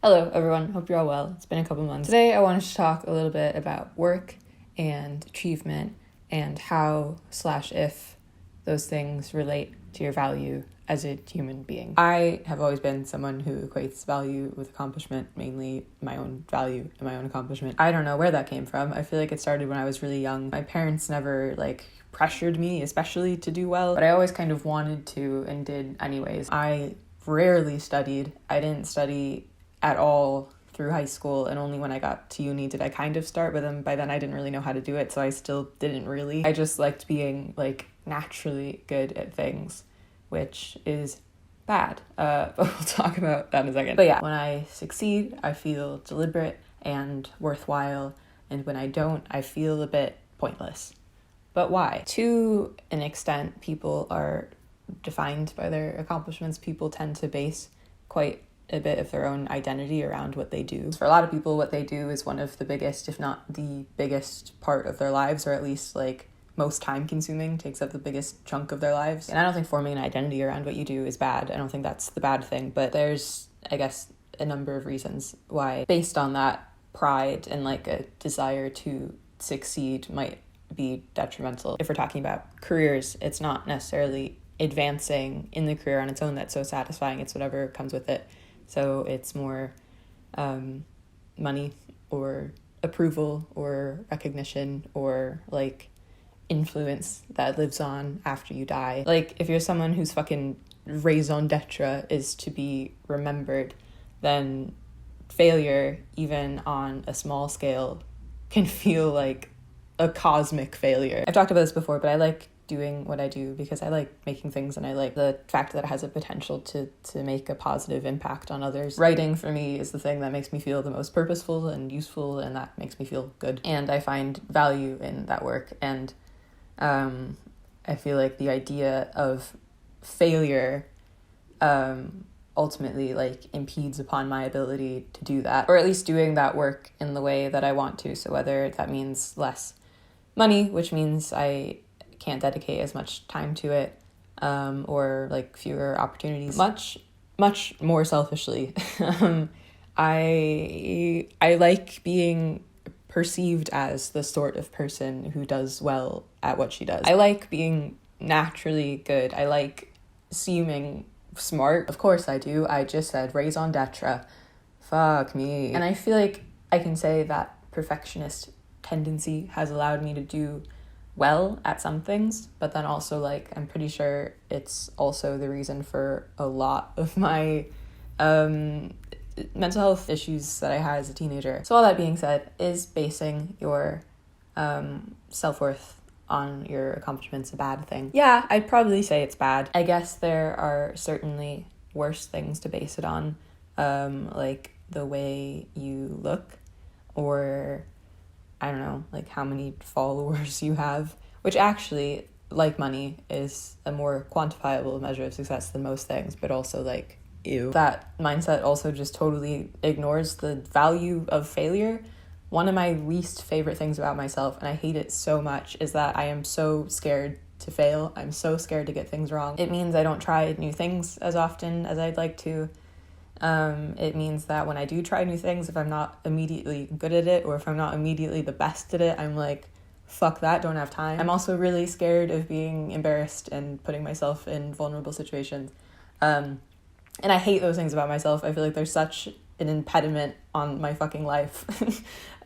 Hello everyone, hope you're all well. It's been a couple months. Today I wanted to talk a little bit about work and achievement and how/if those things relate to your value as a human being. I have always been someone who equates value with accomplishment, mainly my own value and my own accomplishment. I don't know where that came from. I feel like it started when I was really young. My parents never pressured me especially to do well, but I always kind of wanted to and did anyways. I rarely studied. I didn't study at all through high school, and only when I got to uni did I kind of start, but then by then I didn't really know how to do it, so I still didn't really. I just liked being naturally good at things, which is bad, but we'll talk about that in a second. But yeah, when I succeed, I feel deliberate and worthwhile, and when I don't, I feel a bit pointless. But why? To an extent, people are defined by their accomplishments. People tend to base quite a bit of their own identity around what they do. For a lot of people, what they do is one of the biggest, if not the biggest part of their lives, or at least most time consuming, takes up the biggest chunk of their lives. And I don't think forming an identity around what you do is bad. I don't think that's the bad thing, but there's, I guess, a number of reasons why, based on that, pride and a desire to succeed might be detrimental. If we're talking about careers, it's not necessarily advancing in the career on its own that's so satisfying. It's whatever comes with it. So it's more money or approval or recognition or influence that lives on after you die. If you're someone whose fucking raison d'etre is to be remembered, then failure, even on a small scale, can feel like a cosmic failure. I've talked about this before, but I like doing what I do because I like making things, and I like the fact that it has a potential to make a positive impact on others. Writing for me is the thing that makes me feel the most purposeful and useful, and that makes me feel good, and I find value in that work. And I feel like the idea of failure ultimately impedes upon my ability to do that, or at least doing that work in the way that I want to. So whether that means less money, which means I can't dedicate as much time to it, or fewer opportunities. Much more selfishly, I like being perceived as the sort of person who does well at what she does. I like being naturally good. I like seeming smart. Of course I do. I just said raison d'etre. Fuck me. And I feel like I can say that perfectionist tendency has allowed me to do well at some things, but then also I'm pretty sure it's also the reason for a lot of my mental health issues that I had as a teenager. So all that being said, is basing your self-worth on your accomplishments a bad thing? Yeah, I'd probably say it's bad. I guess there are certainly worse things to base it on, the way you look, or I don't know, how many followers you have, which actually, like money, is a more quantifiable measure of success than most things, but also ew. That mindset also just totally ignores the value of failure. One of my least favorite things about myself, and I hate it so much, is that I am so scared to fail. I'm so scared to get things wrong. It means I don't try new things as often as I'd like to. It means that when I do try new things, if I'm not immediately good at it, or if I'm not immediately the best at it, I'm fuck that, don't have time. I'm also really scared of being embarrassed and putting myself in vulnerable situations. And I hate those things about myself. I feel like they're such an impediment on my fucking life.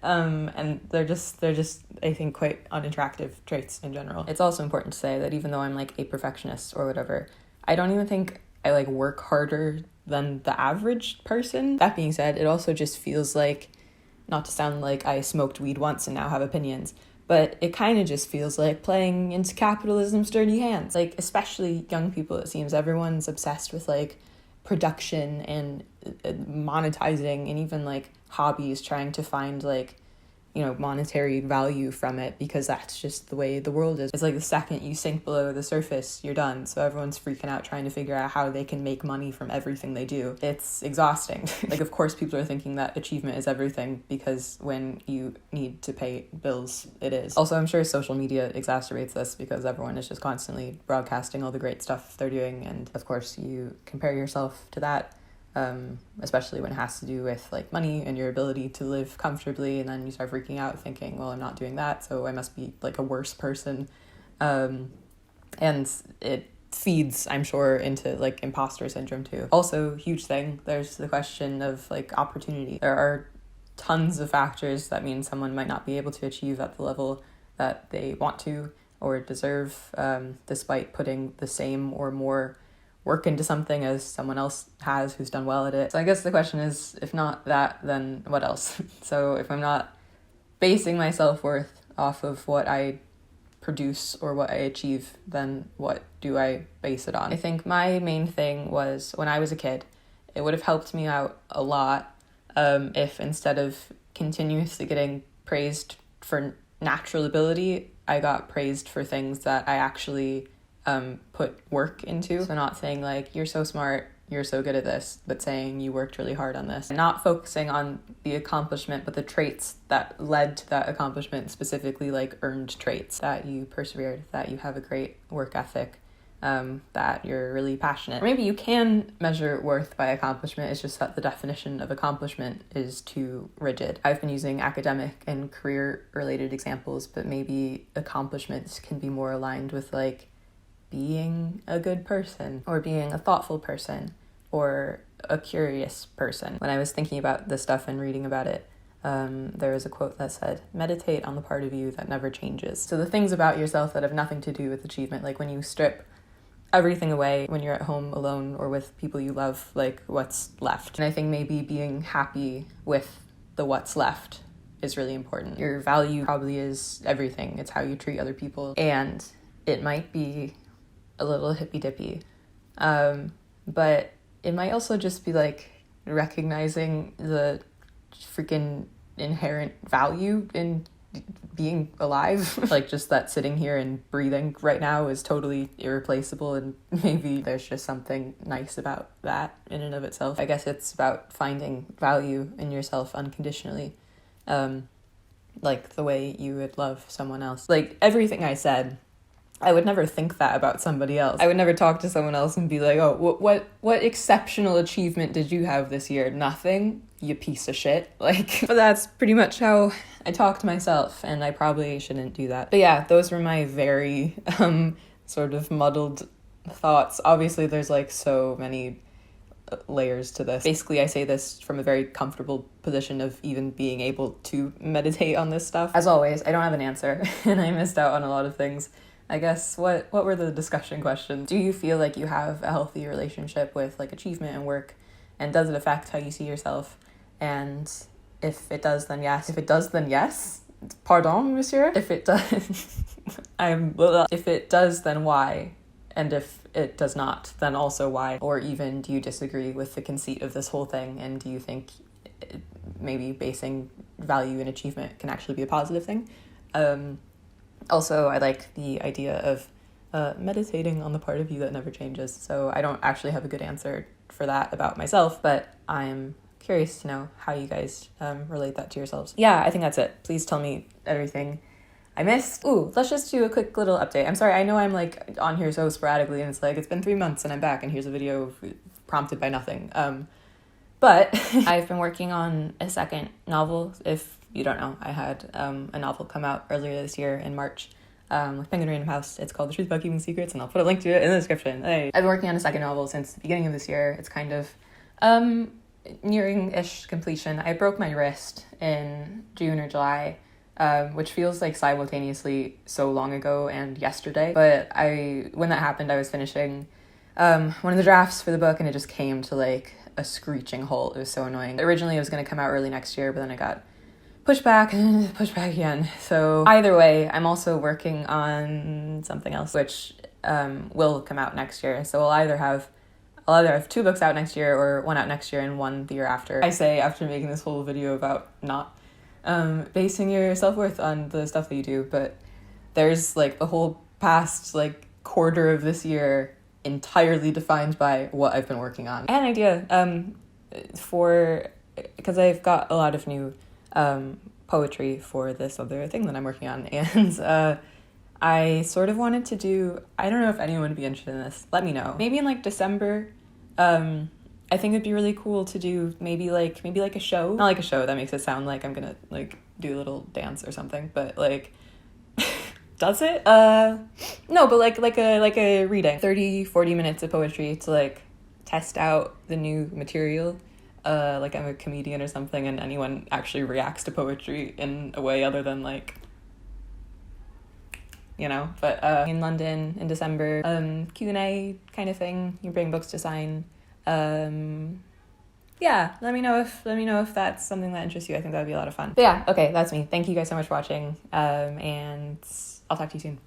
And they're just, I think, quite unattractive traits in general. It's also important to say that even though I'm a perfectionist or whatever, I don't even think I work harder than the average person. That being said, it also just feels not to sound like I smoked weed once and now have opinions, but it kind of just feels like playing into capitalism's dirty hands. Especially young people, it seems everyone's obsessed with production and monetizing, and even hobbies, trying to find monetary value from it, because that's just the way the world is. It's the second you sink below the surface, you're done. So everyone's freaking out trying to figure out how they can make money from everything they do. It's exhausting. Of course people are thinking that achievement is everything, because when you need to pay bills, it is. Also, I'm sure social media exacerbates this, because everyone is just constantly broadcasting all the great stuff they're doing, and of course you compare yourself to that. especially when it has to do with like money and your ability to live comfortably, and then you start freaking out thinking, well, I'm not doing that, so I must be like a worse person. And it feeds, I'm sure, into like imposter syndrome too. Also, huge thing, there's the question of like opportunity. There are tons of factors that mean someone might not be able to achieve at the level that they want to or deserve, despite putting the same or more work into something as someone else has who's done well at it. So I guess the question is, if not that, then what else? So if I'm not basing my self-worth off of what I produce or what I achieve, then what do I base it on? I think my main thing was when I was a kid, it would have helped me out a lot if instead of continuously getting praised for natural ability, I got praised for things that I actually put work into. So not saying like, you're so smart, you're so good at this, but saying you worked really hard on this. Not focusing on the accomplishment, but the traits that led to that accomplishment, specifically like earned traits, that you persevered, that you have a great work ethic, that you're really passionate. Or maybe you can measure worth by accomplishment, it's just that the definition of accomplishment is too rigid. I've been using academic and career related examples, but maybe accomplishments can be more aligned with like being a good person or being a thoughtful person or a curious person. When I was thinking about this stuff and reading about it, there was a quote that said, meditate on the part of you that never changes. So the things about yourself that have nothing to do with achievement, like when you strip everything away, when you're at home alone or with people you love, like what's left. And I think maybe being happy with the what's left is really important. Your value probably is everything. It's how you treat other people. And it might be a little hippy-dippy, but it might also just be like recognizing the freaking inherent value in being alive. Like just that sitting here and breathing right now is totally irreplaceable, and maybe there's just something nice about that in and of itself. I guess it's about finding value in yourself unconditionally, like the way you would love someone else. Like everything I said, I would never think that about somebody else. I would never talk to someone else and be like, oh, what exceptional achievement did you have this year? Nothing, you piece of shit. Like, but that's pretty much how I talk to myself, and I probably shouldn't do that. But yeah, those were my very sort of muddled thoughts. Obviously, there's like so many layers to this. Basically, I say this from a very comfortable position of even being able to meditate on this stuff. As always, I don't have an answer, and I missed out on a lot of things. I guess, what were the discussion questions? Do you feel like you have a healthy relationship with like achievement and work? And does it affect how you see yourself? And if it does, then yes. If it does, then yes. Pardon, monsieur? If it does, if it does, then why? And if it does not, then also why? Or even, do you disagree with the conceit of this whole thing? And do you think maybe basing value in achievement can actually be a positive thing? Also, I like the idea of meditating on the part of you that never changes. So I don't actually have a good answer for that about myself, but I'm curious to know how you guys relate that to yourselves. Yeah, I think that's it. Please tell me everything I missed. Ooh, let's just do a quick little update. I'm sorry, I know I'm like on here so sporadically, and it's like, it's been 3 months and I'm back and here's a video prompted by nothing. But I've been working on a second novel. If you don't know, I had a novel come out earlier this year in March with Penguin Random House. It's called The Truth About Keeping Secrets, and I'll put a link to it in the description. Hey. I've been working on a second novel since the beginning of this year. It's kind of nearing-ish completion. I broke my wrist in June or July, which feels like simultaneously so long ago and yesterday. But when that happened, I was finishing one of the drafts for the book, and it just came to like a screeching halt. It was so annoying. Originally, it was going to come out early next year, but then I got pushed back again. So either way, I'm also working on something else, which will come out next year. So I'll either have 2 books out next year, or one out next year and one the year after. I say after making this whole video about not basing your self-worth on the stuff that you do, but there's like the whole past like quarter of this year entirely defined by what I've been working on. I had an idea because I've got a lot of new poetry for this other thing that I'm working on, and I sort of wanted to do, I don't know if anyone would be interested in this, let me know, maybe in like December, I think it'd be really cool to do maybe like a show. Not like a show, that makes it sound like I'm gonna like do a little dance or something, but like does it? No, but like a reading. 30-40 minutes of poetry to like test out the new material. Like I'm a comedian or something and anyone actually reacts to poetry in a way other than like, you know. But in London in December, Q&A kind of thing. You bring books to sign. Yeah, let me know if that's something that interests you. I think that would be a lot of fun. But yeah, okay, that's me. Thank you guys so much for watching, and I'll talk to you soon.